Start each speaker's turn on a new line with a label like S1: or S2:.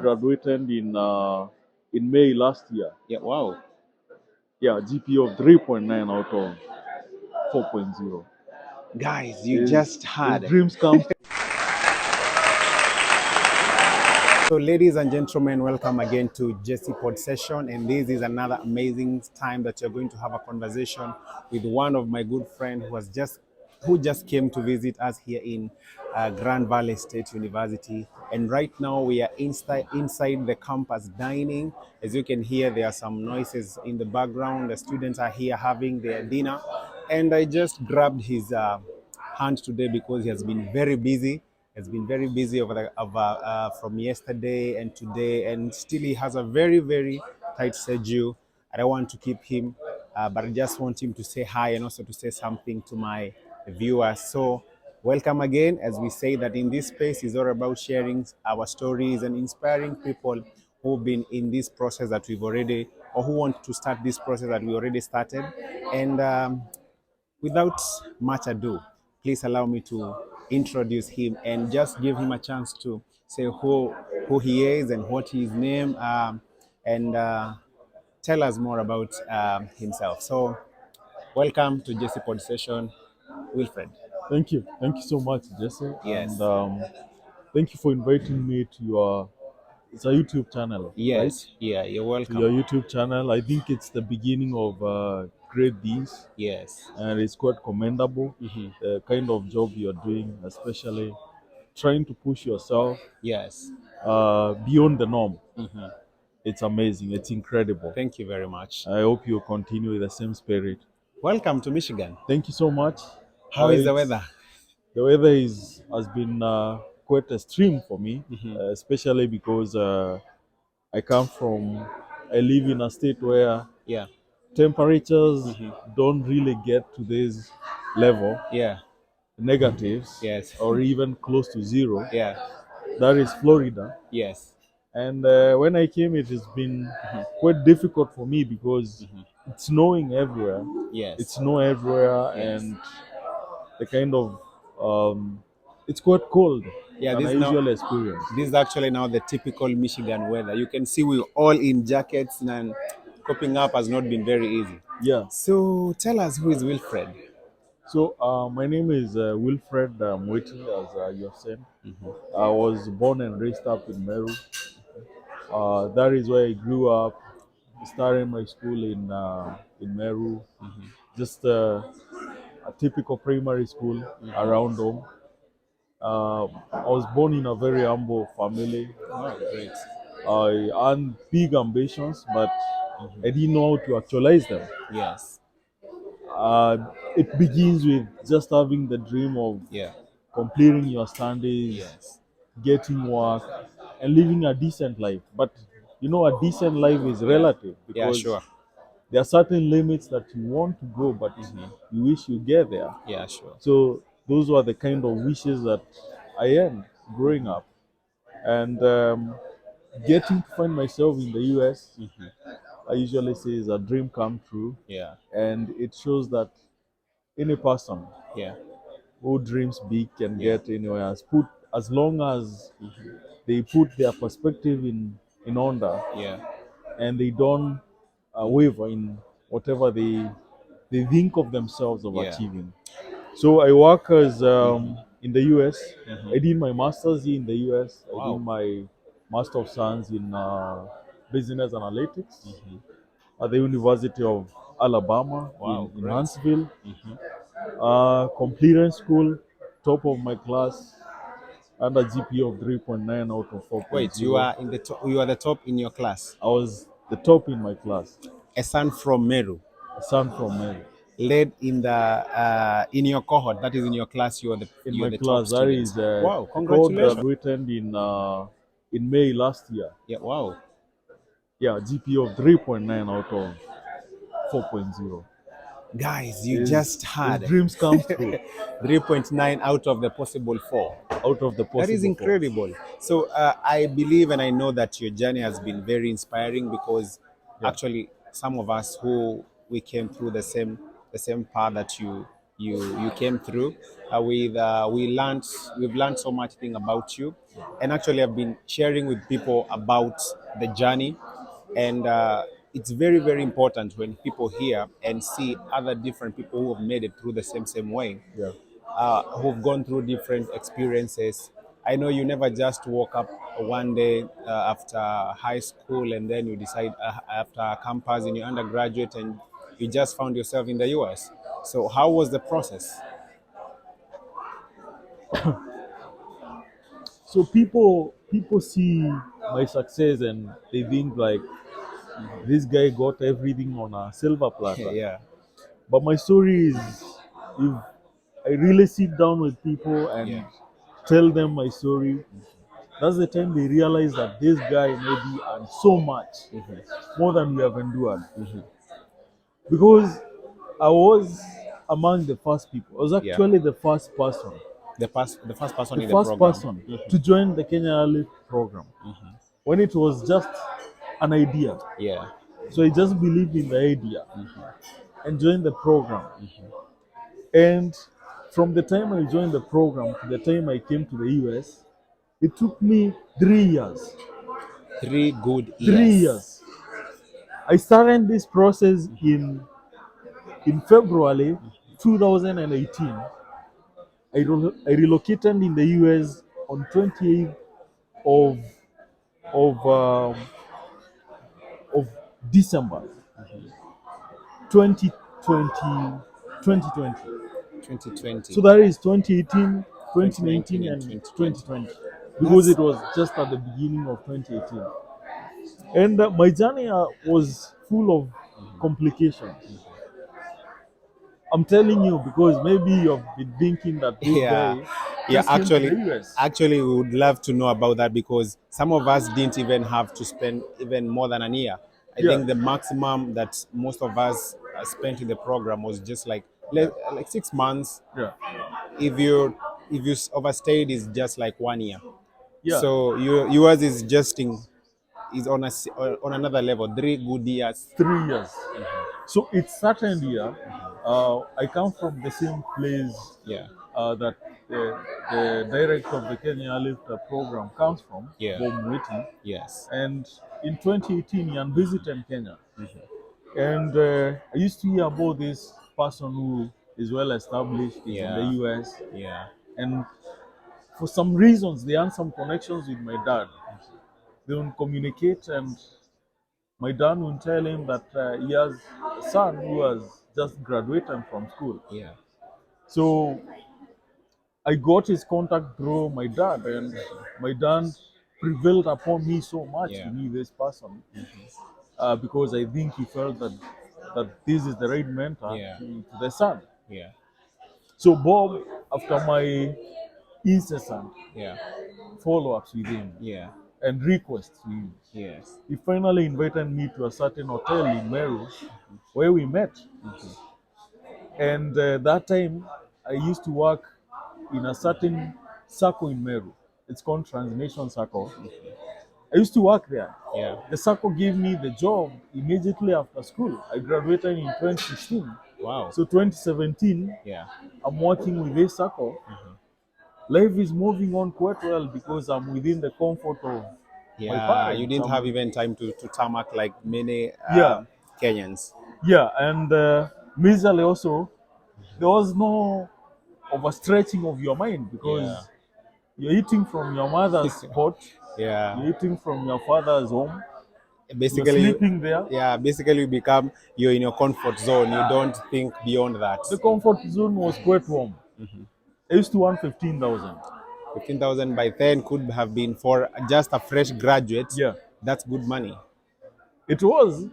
S1: Graduated in May last year.
S2: Yeah, wow.
S1: Yeah, GPA of 3.9 out of 4.0.
S2: Guys, you
S1: His
S2: just
S1: his
S2: had.
S1: dreams come.
S2: So, ladies and gentlemen, welcome again to Jessepodsession, and this is another amazing time that you're going to have a conversation with one of my good friends who just came to visit us here in Grand Valley State University. And right now we are inside the campus dining. As you can hear, there are some noises in the background. The students are here having their dinner, and I just grabbed his hand today because he has been very busy. Has been very busy from yesterday and today, and still he has a very tight schedule. I don't want to keep him, but I just want him to say hi and also to say something to my viewers. So, welcome again. As we say that in this space is all about sharing our stories and inspiring people who've been in this process that we've already, or who want to start this process that we already started. And without much ado, please allow me to introduce him and just give him a chance to say who he is and what his name and tell us more about himself. So, welcome to Jessepodsession, Wilfred.
S1: Thank you so much, Jesse, and
S2: Yes,
S1: thank you for inviting me to your. It's a YouTube channel, right?
S2: yes, yeah, you're
S1: To your
S2: welcome.
S1: YouTube channel. I think it's the beginning of great deeds,
S2: Yes,
S1: and it's quite commendable. The kind of job you're doing, especially trying to push yourself
S2: yes.
S1: beyond the norm. It's amazing. It's incredible.
S2: Thank you very much.
S1: I hope you continue with the same spirit.
S2: Welcome to Michigan.
S1: Thank you so much.
S2: How is the
S1: It's
S2: weather?
S1: the weather is has been quite extreme for me, especially because I live in a state where
S2: Yeah,
S1: temperatures don't really get to this level,
S2: yeah,
S1: negatives,
S2: yes,
S1: or even close to zero.
S2: yeah,
S1: That is Florida.
S2: yes,
S1: And when I came, it has been quite difficult for me because it's snowing everywhere. It's
S2: yes,
S1: snow everywhere,
S2: yes.
S1: and the kind of it's quite cold
S2: Yeah,
S1: than I usually experience.
S2: this is actually now the typical Michigan weather. You can see we're all in jackets and coping up has not been very easy.
S1: Yeah.
S2: So tell us, who is Wilfred?
S1: So my name is Wilfred Mwiti, as you have said. I was born and raised up in Meru. That is where I grew up. Started my school in Meru, just a typical primary school around home. I was born in a very humble family.
S2: Oh, great.
S1: I had big ambitions, but I didn't know how to actualize them.
S2: Yes.
S1: Uh, it begins with just having the dream of
S2: Yeah.
S1: completing your studies,
S2: Yes.
S1: getting work, and living a decent life. But you know, a decent life is
S2: Yeah.
S1: relative
S2: Yeah,
S1: because
S2: sure.
S1: there are certain limits that you want to go, but you wish you get there.
S2: Yeah, sure.
S1: So those were the kind of wishes that I had growing up, and getting to find myself in the U.S. I usually say is a dream come true,
S2: Yeah.
S1: and it shows that any person
S2: Yeah.
S1: who dreams big can
S2: Yeah.
S1: get anywhere as long as they put their perspective in order
S2: Yeah.
S1: and they don't waver in whatever they think of themselves of
S2: Yeah.
S1: achieving. So I work as in the US. I
S2: Mhm.
S1: did my master's here in the US. I did
S2: Wow.
S1: my master of science in business analytics at the University of Alabama
S2: Wow,
S1: in
S2: great.
S1: Huntsville. Completed school, top of my class, and a GPA of 3.9 out of
S2: Wait,
S1: 4.0.
S2: you are the top in your class.
S1: I was the top in my class,
S2: A son from Meru,
S1: a son from Mary.
S2: led in your cohort, that is in your class,
S1: In
S2: you're
S1: my
S2: the top
S1: class, that
S2: student.
S1: is,
S2: Wow,
S1: I called
S2: congratulations.
S1: graduated in May last year.
S2: Yeah, wow.
S1: Yeah, GPA of 3.9 out of 4.0.
S2: Guys, you
S1: His
S2: just
S1: his
S2: had
S1: dreams come true
S2: 3.9 out of the possible 4.
S1: out of the
S2: That is
S1: possible four.
S2: incredible. So I believe and I know that your journey has been very inspiring because
S1: Yeah,
S2: actually some of us who we came through the same path that you you came through. We've learned so much thing about you, and actually I've been sharing with people about the journey, and it's very very important when people hear and see other different people who have made it through the same way,
S1: Yeah.
S2: who've gone through different experiences. I know you never just woke up one day after high school and then you decide after campus in your undergraduate and you just found yourself in the US. So how was the process?
S1: So people see my success and they think like this guy got everything on a silver platter.
S2: Yeah,
S1: But my story is, if I really sit down with people
S2: yeah,
S1: and tell them my story, that's the time they realize that this guy maybe earned so much more than we have endured. Because I was among the first people. I was
S2: yeah.
S1: actually the first person,
S2: The first person
S1: the
S2: in the
S1: first
S2: program.
S1: person to join the Kenya Lift program when it was just an idea.
S2: Yeah,
S1: So I just believed in the idea and joined the program. And from the time I joined the program to the time I came to the US, it took me 3 years.
S2: 3 good years.
S1: 3 years. I started this process in February 2018. I relocated in the US on 28th of of um, of December 2020, 2020.
S2: 2020,
S1: So that is 2018,
S2: 2019,
S1: 2019,
S2: and
S1: and
S2: 2020.
S1: 2020, because
S2: That's
S1: it was just at the beginning of 2018. And my journey was full of complications. I'm telling you because maybe you've been thinking that this
S2: yeah,
S1: guy
S2: yeah.
S1: just came to the US.
S2: Actually, we would love to know about that because some of us didn't even have to spend even more than a year. I
S1: Yeah,
S2: think the maximum that most of us spent in the program was just like 6 months.
S1: yeah,
S2: If you overstayed, is just like 1 year.
S1: yeah.
S2: So yours is just is on on another level. 3 good years.
S1: 3 years. So it's certain year. I come from the same place
S2: Yeah,
S1: that the director of the Kenya Lift program comes from,
S2: yeah,
S1: Bob Mwiti.
S2: yes,
S1: And in 2018, he visited Kenya. And I used to hear about this person who is well established, is in the
S2: yeah,
S1: US.
S2: yeah,
S1: And for some reasons, they had some connections with my dad. They don't communicate, and my dad will tell him that he has a son who has just graduated from school.
S2: yeah,
S1: So I got his contact through my dad, and my dad prevailed upon me so much to
S2: yeah,
S1: be this person because I think he felt that this is the right mentor
S2: yeah,
S1: to the son.
S2: yeah,
S1: So Bob, after my incessant
S2: yeah,
S1: follow-ups with him
S2: yeah,
S1: and requests to him,
S2: yes,
S1: he finally invited me to a certain hotel in Meru where we met. And that time, I used to work in a certain circle in Meru. It's called Transnation Circle. I used to work there.
S2: yeah,
S1: The circle gave me the job immediately after school. I graduated in 2016.
S2: wow,
S1: So 2017,
S2: yeah,
S1: I'm working with this circle. Life is moving on quite well because I'm within the comfort of my
S2: yeah. You
S1: parents.
S2: didn't have even time to tarmac like many
S1: Yeah,
S2: Kenyans.
S1: yeah, and majorly also, there was no overstretching of your mind
S2: Yeah,
S1: because you're eating from your mother's pot,
S2: yeah.
S1: you're eating from your father's home, you're
S2: Basically,
S1: sleeping there.
S2: yeah. Basically, you're in your comfort zone. You don't think beyond that.
S1: The comfort zone was quite warm. I used to earn 15,000.
S2: 15,000 by then could have been for just a fresh graduate.
S1: Yeah,
S2: That's good money.
S1: it was.
S2: Yeah.